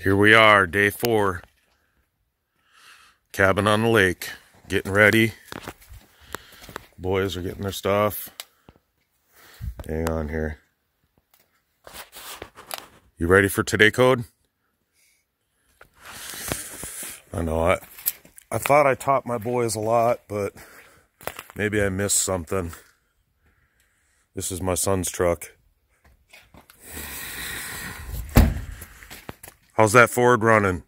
Here we are, day 4. Cabin on the lake. Getting ready. Boys are getting their stuff. Hang on here. You ready for today code? I know I thought I taught my boys a lot, but maybe I missed something. This is my son's truck. How's that Ford running?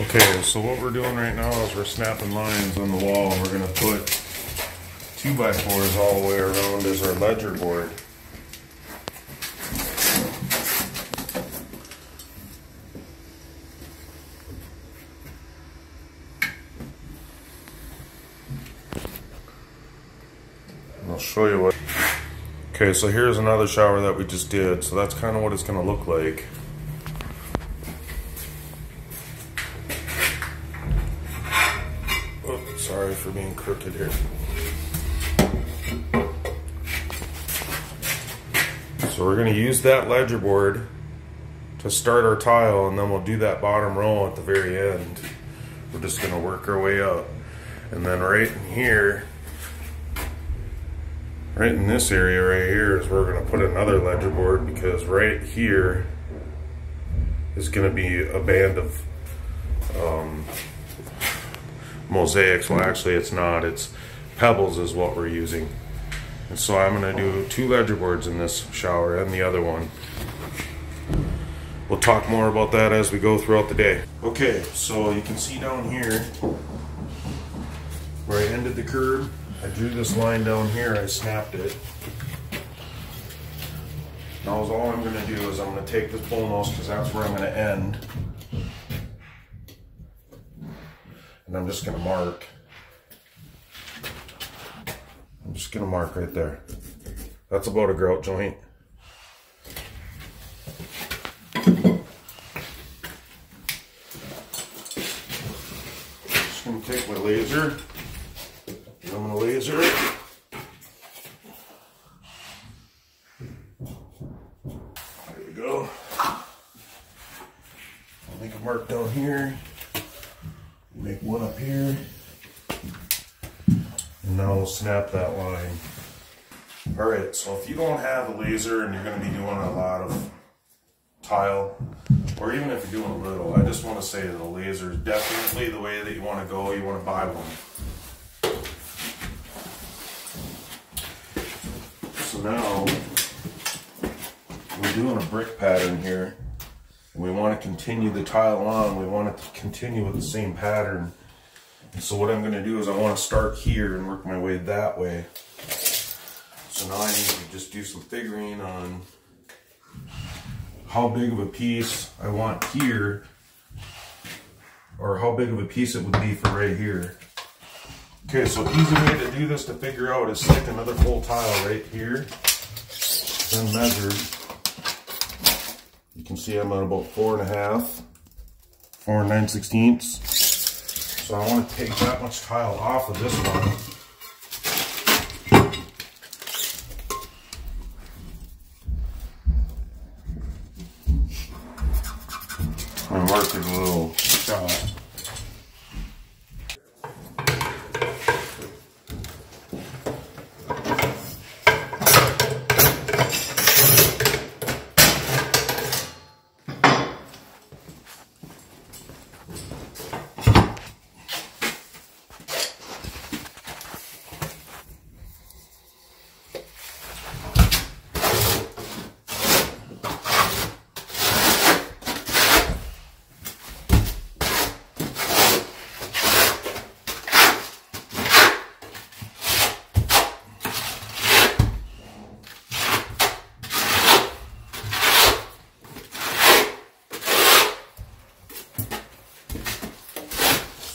Okay, so what we're doing right now is we're snapping lines on the wall, and we're going to put 2x4s all the way around as our ledger board. And I'll show you what. Okay, so here's another shower that we just did, so that's kind of what it's going to look like. Sorry for being crooked here. So we're going to use that ledger board to start our tile, and then we'll do that bottom row at the very end. We're just going to work our way up. And then right in here, right in this area right here is where we're going to put another ledger board, because right here is going to be a band of mosaics. Well, actually it's not, it's pebbles is what we're using. And so I'm going to do 2 ledger boards in this shower and the other one. We'll talk more about that as we go throughout the day. Okay, so you can see down here where I ended the curb, I drew this line down here, I snapped it. Now all I'm going to do is I'm going to take this bull nose, because that's where I'm going to end. And I'm just going to mark. I'm just going to mark right there. That's about a grout joint. Just going to take my laser. And I'm going to laser it. There we go. I'll make a mark down here. Make one up here, and now we'll snap that line. Alright, so if you don't have a laser and you're going to be doing a lot of tile, or even if you're doing a little, I just want to say that a laser is definitely the way that you want to go. You want to buy one. So now, we're doing a brick pattern here. We want to continue the tile on. We want it to continue with the same pattern. And so what I'm going to do is I want to start here and work my way that way. So now I need to just do some figuring on how big of a piece I want here, or how big of a piece it would be for right here. Okay, so easy way to do this to figure out is stick another full tile right here, then measure. You can see I'm at about 4.5, 4 9/16. So I want to take that much tile off of this one. My marker's a little shot.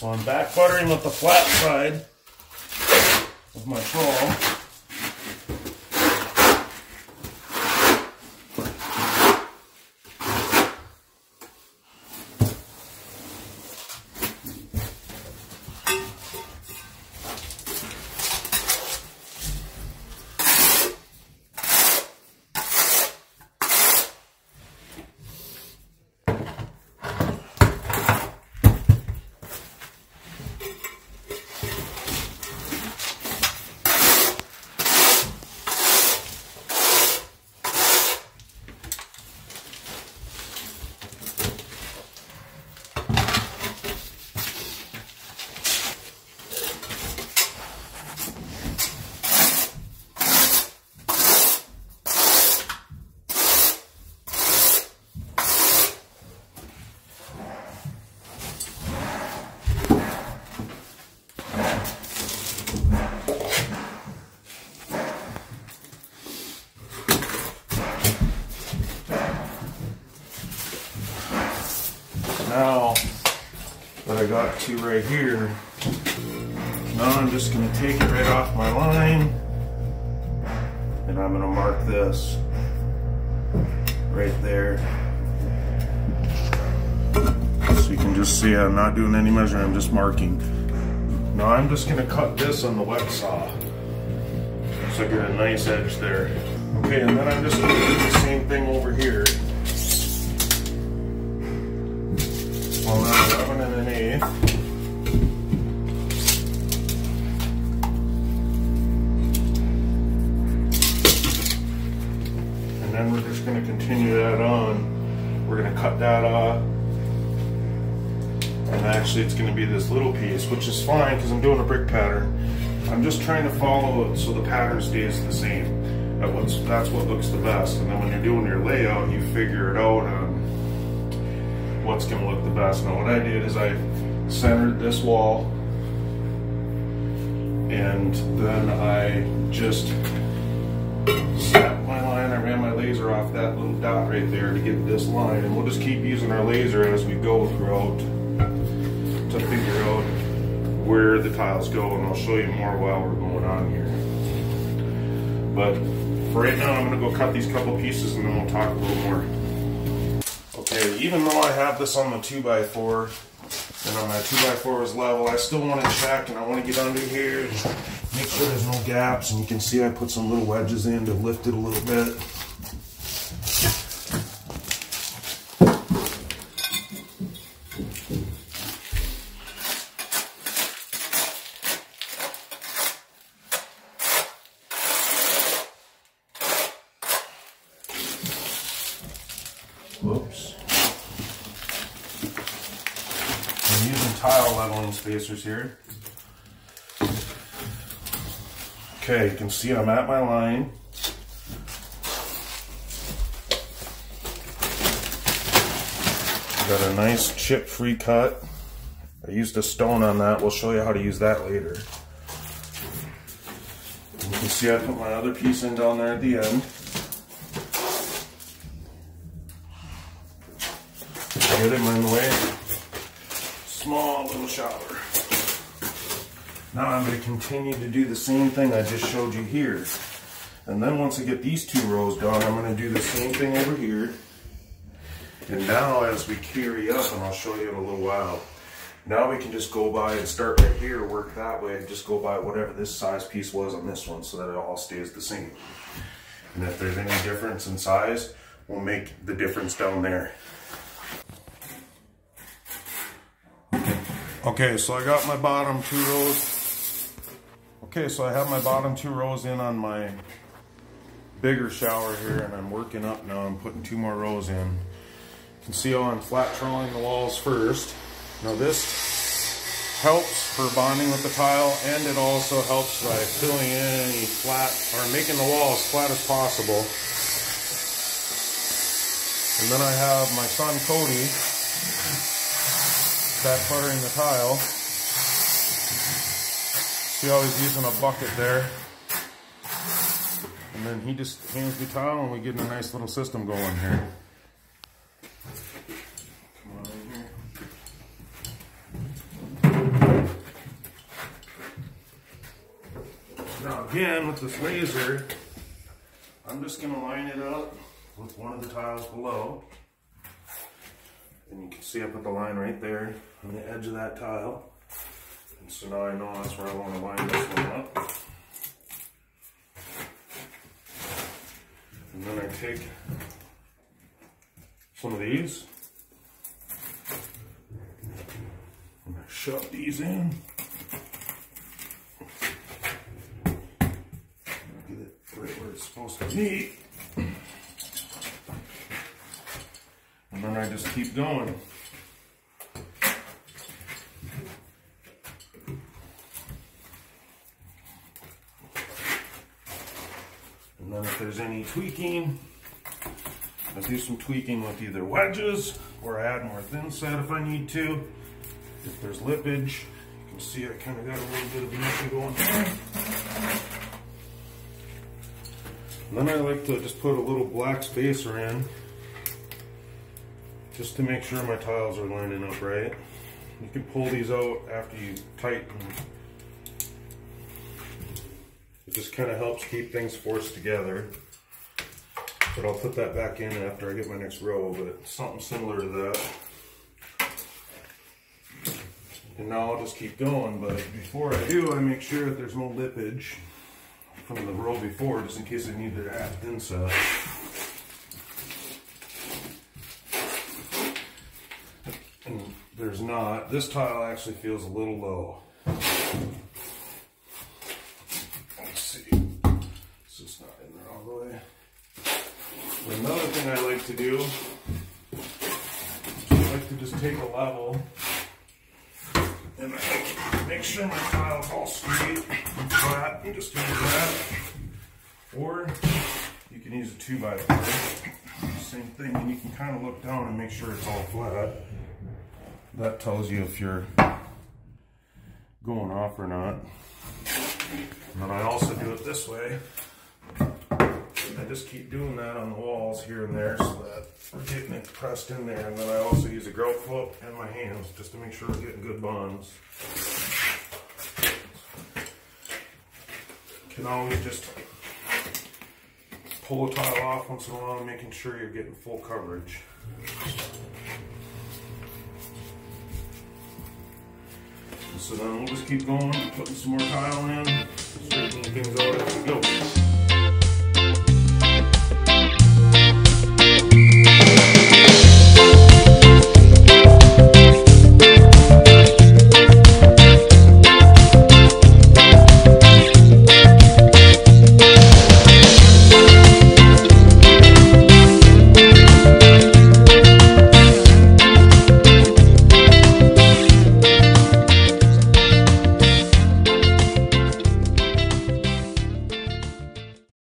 So I'm back buttering with the flat side. of my fall. Now that I got two right here, now I'm just going to take it right off my line and I'm going to mark this right there. So you can just see I'm not doing any measuring, I'm just marking. Now I'm just going to cut this on the wet saw so I get a nice edge there. Okay, and then I'm just going to do the same thing over here. On that 11 1/8. And then we're just going to continue that on. We're going to cut that off. And actually it's going to be this little piece, which is fine because I'm doing a brick pattern. I'm just trying to follow it so the pattern stays the same. That's what looks the best. And then when you're doing your layout, you figure it out on what's going to look the best. Now what I did is I centered this wall and then I just snapped my line. I ran my laser off that little dot right there to get this line, and we'll just keep using our laser as we go throughout to figure out where the tiles go, and I'll show you more while we're going on here. But for right now I'm going to go cut these couple pieces and then we'll talk a little more. Okay, even though I have this on the 2x4 and on my 2x4 is level, I still want to check and I want to get under here and make sure there's no gaps. And you can see I put some little wedges in to lift it a little bit. Whoops. I'm using tile leveling spacers here. Okay, you can see I'm at my line. Got a nice chip-free cut. I used a stone on that. We'll show you how to use that later. And you can see I put my other piece in down there at the end. Get him in the way. Small little shower. Now I'm going to continue to do the same thing I just showed you here. And then once I get these two rows done, I'm going to do the same thing over here. And now as we carry up, and I'll show you in a little while, now we can just go by and start right here, work that way, and just go by whatever this size piece was on this one so that it all stays the same. And if there's any difference in size, we'll make the difference down there. Okay, so I got my bottom two rows. Okay, so I have my bottom two rows in on my bigger shower here, and I'm working up now. I'm putting two more rows in. You can see how I'm flat troweling the walls first. Now this helps for bonding with the tile, and it also helps by filling in any flat, or making the wall as flat as possible. And then I have my son Cody back buttering the tile. See how he's using a bucket there. And then he just hands me tile and we get a nice little system going here. Come on in here. again, with this laser, I'm just going to line it up with one of the tiles below. And you can see I put the line right there on the edge of that tile. And so now I know that's where I want to line this one up. And then I take some of these and I shove these in. Get it right where it's supposed to be. And then I just keep going. And then if there's any tweaking, I do some tweaking with either wedges or I add more thin set if I need to. If there's lippage, you can see I kind of got a little bit of nothing going there. And then I like to just put a little black spacer in just to make sure my tiles are lining up right. You can pull these out after you tighten. It just kind of helps keep things forced together. But I'll put that back in after I get my next row, but something similar to that. And now I'll just keep going, but before I do, I make sure that there's no lippage from the row before, just in case I need to add thin set. And there's not. This tile actually feels a little low. Let's see. It's just not in there all the way. Another thing I like to do is I like to just take a level and I make sure my tile's all straight and flat and just use that. Or you can use a 2x4. Same thing, and you can kind of look down and make sure it's all flat. That tells you if you're going off or not. And then I also do it this way. I just keep doing that on the walls here and there so that we're getting it pressed in there. And then I also use a grout foot and my hands just to make sure we're getting good bonds. You can always just pull a tile off once in a while, making sure you're getting full coverage. And so then we'll just keep going, putting some more tile in, straightening things out as we go.